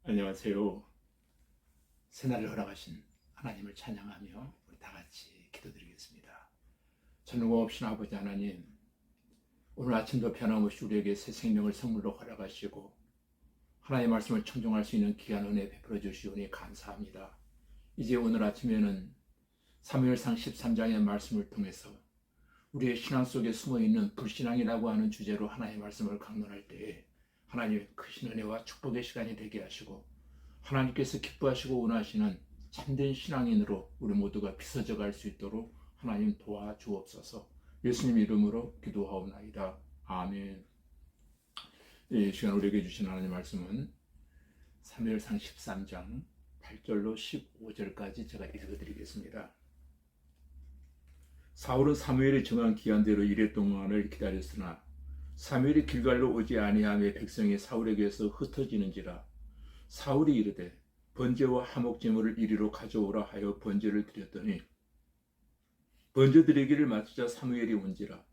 안녕하세요. 새날을 허락하신 하나님을 찬양하며 우리 다 같이 기도드리겠습니다. 전능과 없신 아버지 하나님, 오늘 아침도 변함없이 우리에게 새 생명을 선물로 허락하시고 하나님의 말씀을 청종할 수 있는 귀한 은혜 베풀어 주시오니 감사합니다. 이제 오늘 아침에는 사무엘상 13장의 말씀을 통해서 우리의 신앙 속에 숨어있는 불신앙이라고 하는 주제로 하나님의 말씀을 강론할 때에 하나님의 크신 은혜와 축복의 시간이 되게 하시고 하나님께서 기뻐하시고 원하시는 참된 신앙인으로 우리 모두가 빚어져 갈 수 있도록 하나님 도와주옵소서. 예수님 이름으로 기도하옵나이다. 아멘. 이 시간 우리에게 주신 하나님의 말씀은 사무엘상 13장 8절로 15절까지 제가 읽어드리겠습니다. 사울은 사무엘이 정한 기한대로 이레 동안을 기다렸으나 사무엘이 길갈로 오지 아니하며 백성이 사울에게서 흩어지는지라. 사울이 이르되 번제와 화목제물을 이리로 가져오라 하여 번제를 드렸더니 번제 드리기를 마치자 사무엘이 온지라.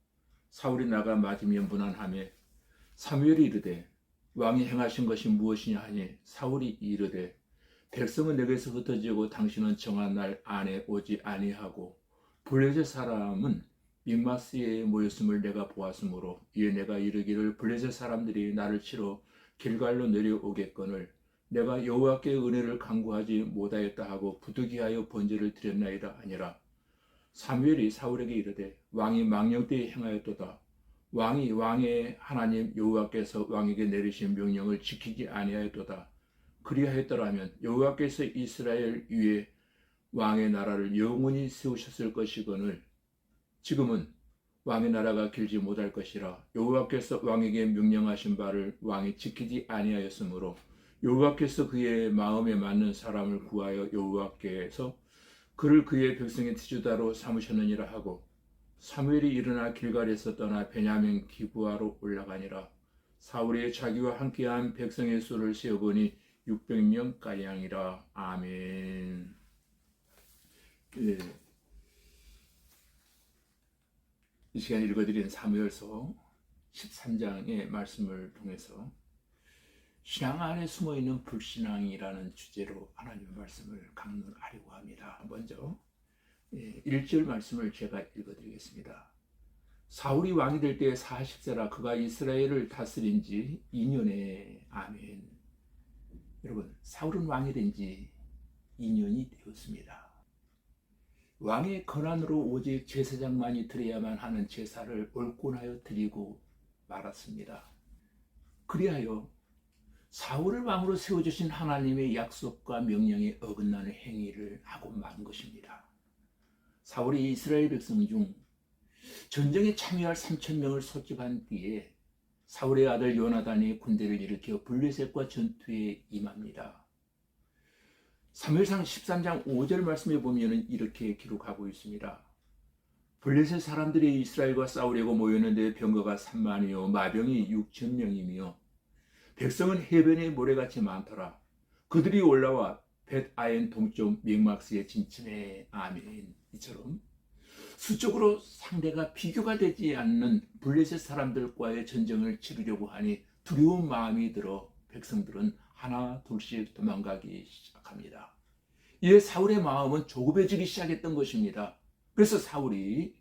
사울이 나가 맞으며 문안하며 사무엘이 이르되 왕이 행하신 것이 무엇이냐 하니 사울이 이르되 백성은 내게서 흩어지고 당신은 정한 날 안에 오지 아니하고 블레셋 사람은 믹마스에 모였음을 내가 보았으므로 이에 내가 이르기를 블레셋 사람들이 나를 치러 길갈로 내려오겠거늘 내가 여호와께의 은혜를 간구하지 못하였다 하고 부득이하여 번제를 드렸나이다 하니라. 사무엘이 사울에게 이르되 왕이 망령되이 행하였도다. 왕이 왕의 하나님 여호와께서 왕에게 내리신 명령을 지키지 아니하였도다. 그리하였더라면 여호와께서 이스라엘 위에 왕의 나라를 영원히 세우셨을 것이거늘 지금은 왕의 나라가 길지 못할 것이라. 여호와께서 왕에게 명령하신 바를 왕이 지키지 아니하였으므로 여호와께서 그의 마음에 맞는 사람을 구하여 여호와께서 그를 그의 백성의 지주다로 삼으셨느니라 하고 사무엘이 일어나 길갈에서 떠나 베냐민 기브아로 올라가니라. 사울이 자기와 함께한 백성의 수를 세어보니 600명 가량이라. 아멘. 예. 이 시간에 읽어드린 사무엘서 13장의 말씀을 통해서 신앙 안에 숨어있는 불신앙이라는 주제로 하나님의 말씀을 강론하려고 합니다. 먼저 1절 말씀을 제가 읽어드리겠습니다. 사울이 왕이 될 때에 40세라. 그가 이스라엘을 다스린 지 2년에. 아멘. 여러분, 사울은 왕이 된 지 2년이 되었습니다. 왕의 권한으로 오직 제사장만이 드려야만 하는 제사를 올권하여 드리고 말았습니다. 그리하여 사울을 왕으로 세워주신 하나님의 약속과 명령에 어긋나는 행위를 하고 만 것입니다. 사울이 이스라엘 백성 중 전쟁에 참여할 3,000명을 소집한 뒤에 사울의 아들 요나단이 군대를 일으켜 블레셋과 전투에 임합니다. 사무엘상 13장 5절 말씀에 보면 이렇게 기록하고 있습니다. 블레셋 사람들이 이스라엘과 싸우려고 모였는데 병거가 3만이요 마병이 6,000명이며 백성은 해변의 모래같이 많더라. 그들이 올라와 벳아엔 동쪽 믹마스에 진침해. 아멘. 이처럼 수적으로 상대가 비교가 되지 않는 블레셋 사람들과의 전쟁을 치르려고 하니 두려운 마음이 들어 백성들은 하나 둘씩 도망가기 시작합니다. 이에 사울의 마음은 조급해지기 시작했던 것입니다. 그래서 사울이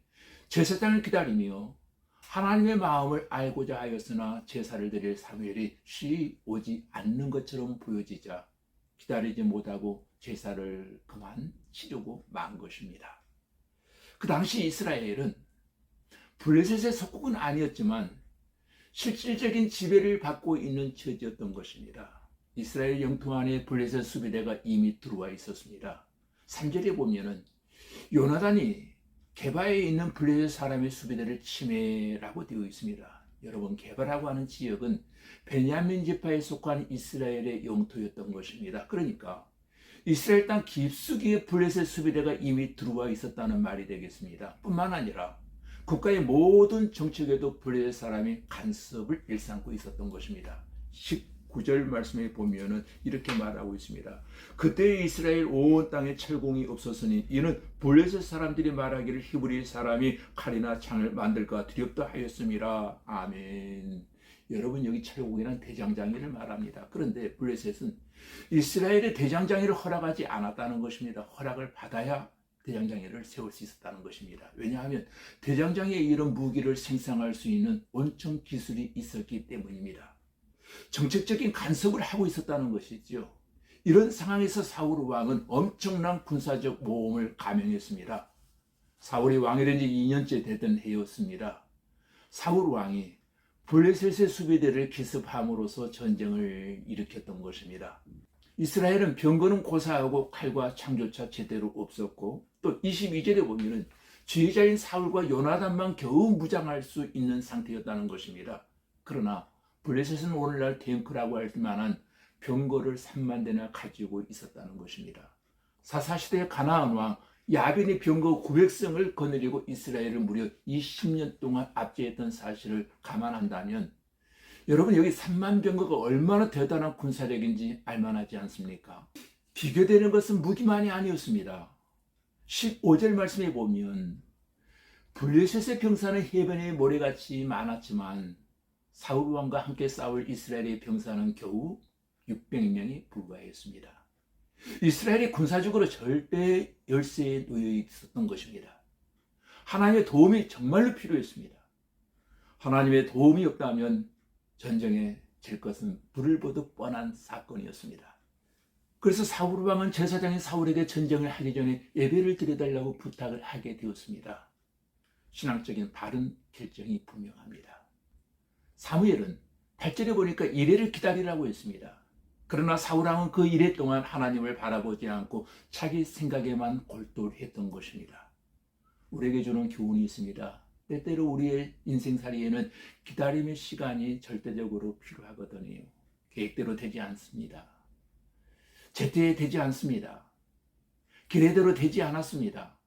제사장을 기다리며 하나님의 마음을 알고자 하였으나 제사를 드릴 사무엘이 쉬 오지 않는 것처럼 보여지자 기다리지 못하고 제사를 그만 치르고 만 것입니다. 그 당시 이스라엘은 블레셋의 속국은 아니었지만 실질적인 지배를 받고 있는 처지였던 것입니다. 이스라엘 영토 안에 블레셋 수비대가 이미 들어와 있었습니다. 3절에 보면은 요나단이 게바에 있는 블레셋 사람의 수비대를 침해라고 되어 있습니다. 여러분, 게바라고 하는 지역은 베냐민 지파에 속한 이스라엘의 영토였던 것입니다. 그러니까 이스라엘 땅 깊숙이에 블레셋 수비대가 이미 들어와 있었다는 말이 되겠습니다. 뿐만 아니라 국가의 모든 정책에도 블레셋 사람이 간섭을 일삼고 있었던 것입니다. 19절 말씀에 보면은 이렇게 말하고 있습니다. 그때 이스라엘 온 땅에 철공이 없었으니 이는 블레셋 사람들이 말하기를 히브리 사람이 칼이나 창을 만들까 두렵다 하였음이라. 아멘. 여러분 여기 철국이란 대장장이를 말합니다. 그런데 블레셋은 이스라엘의 대장장이를 허락하지 않았다는 것입니다. 허락을 받아야 대장장이를 세울 수 있었다는 것입니다. 왜냐하면 대장장이에 이런 무기를 생산할 수 있는 원천 기술이 있었기 때문입니다. 정책적인 간섭을 하고 있었다는 것이죠. 이런 상황에서 사울 왕은 엄청난 군사적 모험을 감행했습니다. 사울이 왕이 된 지 2년째 되던 해였습니다. 사울 왕이 블레셋의 수비대를 기습함으로써 전쟁을 일으켰던 것입니다. 이스라엘은 병거는 고사하고 칼과 창조차 제대로 없었고 또 22절에 보면은 지휘자인 사울과 요나단만 겨우 무장할 수 있는 상태였다는 것입니다. 그러나 블레셋은 오늘날 탱크라고 할 만한 병거를 3만 대나 가지고 있었다는 것입니다. 사사시대의 가나안 왕 야빈이 병거 900성을 거느리고 이스라엘을 무려 20년 동안 압제했던 사실을 감안한다면 여러분 여기 3만 병거가 얼마나 대단한 군사력인지 알만하지 않습니까? 비교되는 것은 무기만이 아니었습니다. 15절 말씀에 보면 블레셋의 병사는 해변의 모래같이 많았지만 사울 왕과 함께 싸울 이스라엘의 병사는 겨우 600명이 불과했습니다. 이스라엘이 군사적으로 절대 열세에 놓여 있었던 것입니다. 하나님의 도움이 정말로 필요했습니다. 하나님의 도움이 없다면 전쟁에 질 것은 불을 보듯 뻔한 사건이었습니다. 그래서 사울 왕은 제사장인 사울에게 전쟁을 하기 전에 예배를 드려달라고 부탁을 하게 되었습니다. 신앙적인 바른 결정이 분명합니다. 사무엘은 8절에 보니까 이레를 기다리라고 했습니다. 그러나 사울 왕은 그 이레 동안 하나님을 바라보지 않고 자기 생각에만 골똘했던 것입니다. 우리에게 주는 교훈이 있습니다. 때때로 우리의 인생살이에는 기다림의 시간이 절대적으로 필요하거든요. 계획대로 되지 않습니다. 제때에 되지 않습니다. 기대대로 되지 않았습니다.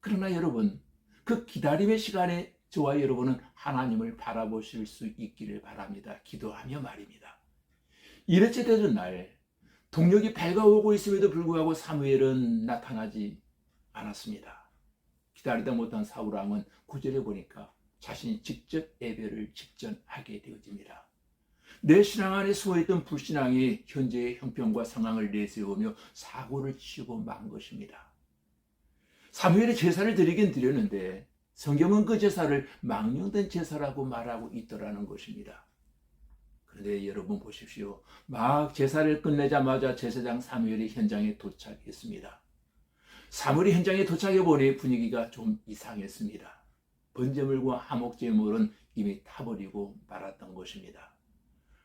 그러나 여러분, 그 기다림의 시간에 저와 여러분은 하나님을 바라보실 수 있기를 바랍니다. 기도하며 말입니다. 이렇게 되는 날, 동력이 밝아오고 있음에도 불구하고 사무엘은 나타나지 않았습니다. 기다리다 못한 사울 왕은 9절에 보니까 자신이 직접 예배를 직전하게 되어집니다. 내 신앙 안에 숨어있던 불신앙이 현재의 형편과 상황을 내세우며 사고를 치고 만 것입니다. 사무엘이 제사를 드리긴 드렸는데 성경은 그 제사를 망령된 제사라고 말하고 있더라는 것입니다. 그런데 여러분 보십시오. 막 제사를 끝내자마자 제사장 사무엘이 현장에 도착했습니다. 사무엘이 현장에 도착해 보니 분위기가 좀 이상했습니다. 번제물과 화목제물은 이미 타버리고 말았던 것입니다.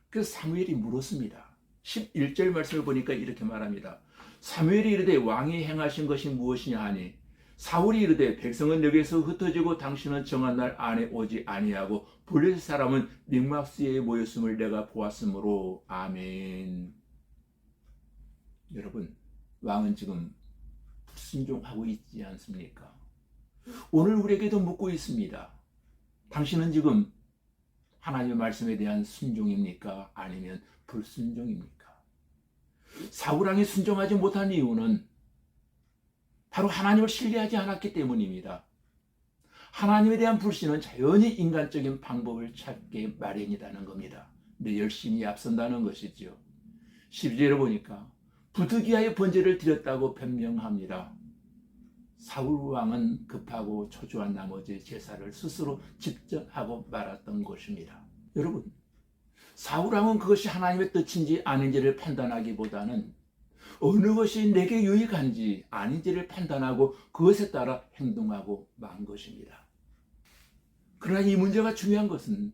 그래서 사무엘이 물었습니다. 11절 말씀을 보니까 이렇게 말합니다. 사무엘이 이르되 왕이 행하신 것이 무엇이냐 하니 사울이 이르되 백성은 여기서 흩어지고 당신은 정한 날 안에 오지 아니하고 블레셋 사람은 믹마스에 모였음을 내가 보았으므로 아멘. 여러분, 왕은 지금 불순종하고 있지 않습니까? 오늘 우리에게도 묻고 있습니다. 당신은 지금 하나님의 말씀에 대한 순종입니까? 아니면 불순종입니까? 사울 왕이 순종하지 못한 이유는 바로 하나님을 신뢰하지 않았기 때문입니다. 하나님에 대한 불신은 자연히 인간적인 방법을 찾게 마련이라는 겁니다. 내 열심히 앞선다는 것이죠. 12절에 보니까 부득이하여 번제를 드렸다고 변명합니다. 사울 왕은 급하고 초조한 나머지 제사를 스스로 직접 하고 말았던 것입니다. 여러분, 사울 왕은 그것이 하나님의 뜻인지 아닌지를 판단하기보다는 어느 것이 내게 유익한지 아닌지를 판단하고 그것에 따라 행동하고 만 것입니다. 그러나 이 문제가 중요한 것은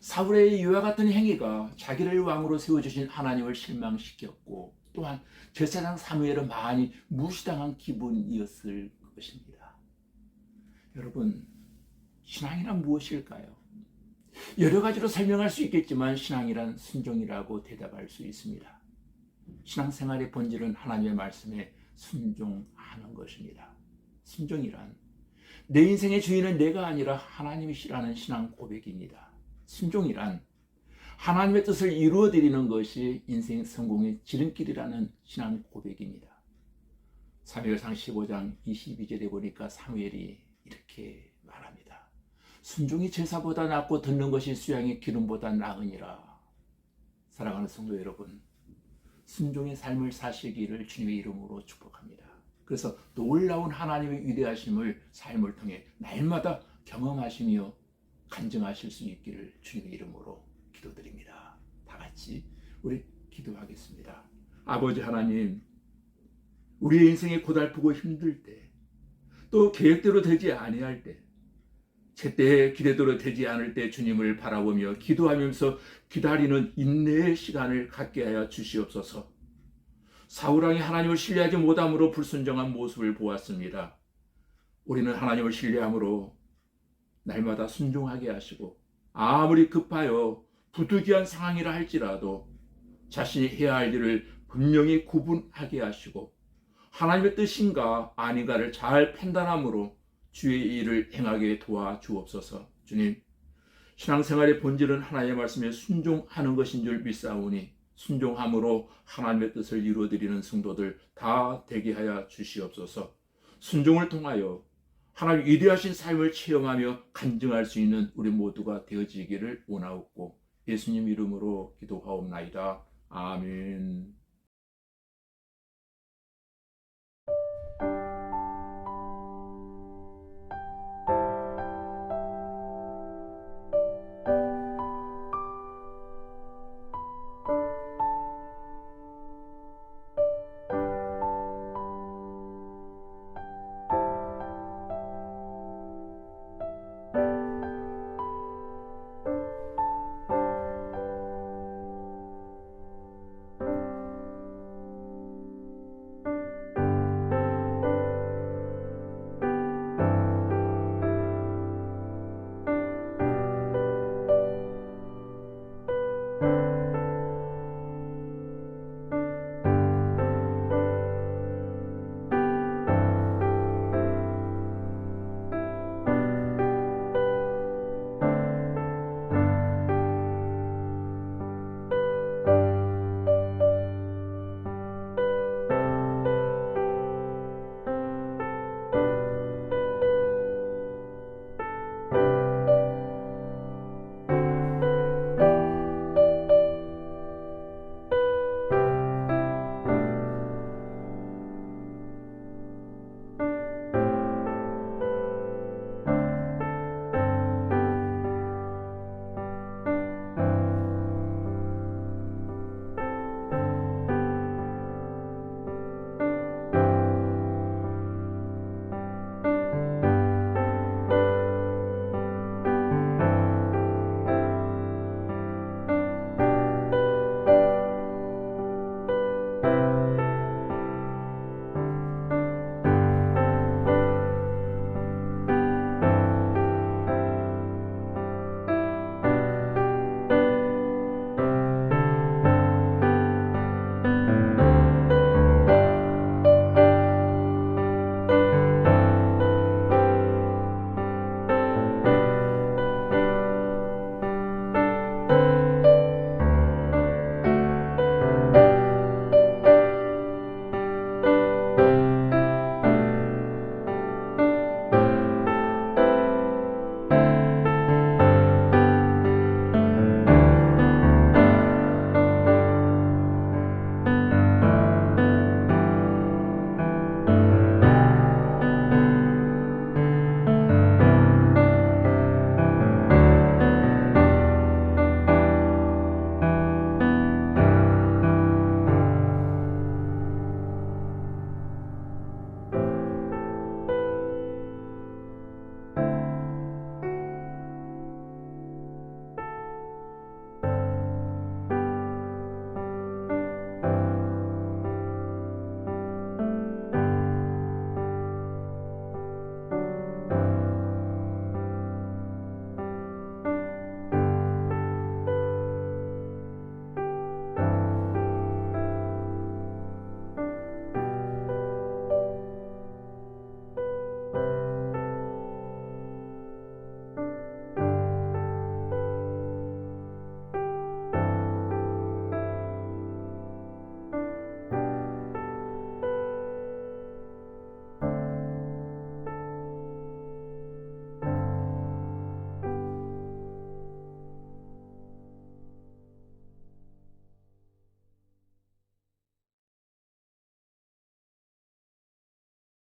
사울의 이와 같은 행위가 자기를 왕으로 세워주신 하나님을 실망시켰고 또한 제사장 사무엘은 많이 무시당한 기분이었을 것입니다. 여러분, 신앙이란 무엇일까요? 여러 가지로 설명할 수 있겠지만 신앙이란 순종이라고 대답할 수 있습니다. 신앙생활의 본질은 하나님의 말씀에 순종하는 것입니다. 순종이란 내 인생의 주인은 내가 아니라 하나님이시라는 신앙 고백입니다. 순종이란 하나님의 뜻을 이루어드리는 것이 인생 성공의 지름길이라는 신앙 고백입니다. 사무엘상 15장 22절에 보니까 사무엘이 이렇게 말합니다. 순종이 제사보다 낫고 듣는 것이 수양의 기름보다 나으니라. 사랑하는 성도 여러분, 순종의 삶을 사시기를 주님의 이름으로 축복합니다. 그래서 놀라운 하나님의 위대하심을 삶을 통해 날마다 경험하시며 간증하실 수 있기를 주님의 이름으로 기도드립니다. 다 같이 우리 기도하겠습니다. 아버지 하나님, 우리의 인생이 고달프고 힘들 때, 또 계획대로 되지 아니할 때, 제때에 기대대로 되지 않을 때 주님을 바라보며 기도하면서 기다리는 인내의 시간을 갖게 하여 주시옵소서. 사울왕이 하나님을 신뢰하지 못함으로 불순종한 모습을 보았습니다. 우리는 하나님을 신뢰함으로 날마다 순종하게 하시고, 아무리 급하여 부득이한 상황이라 할지라도 자신이 해야 할 일을 분명히 구분하게 하시고, 하나님의 뜻인가 아닌가를 잘 판단함으로 주의 일을 행하게 도와주옵소서. 주님, 신앙생활의 본질은 하나님의 말씀에 순종하는 것인 줄 믿사오니 순종함으로 하나님의 뜻을 이루어드리는 성도들 다 되게 하여 주시옵소서. 순종을 통하여 하나님 위대하신 삶을 체험하며 간증할 수 있는 우리 모두가 되어지기를 원하옵고 예수님 이름으로 기도하옵나이다. 아멘.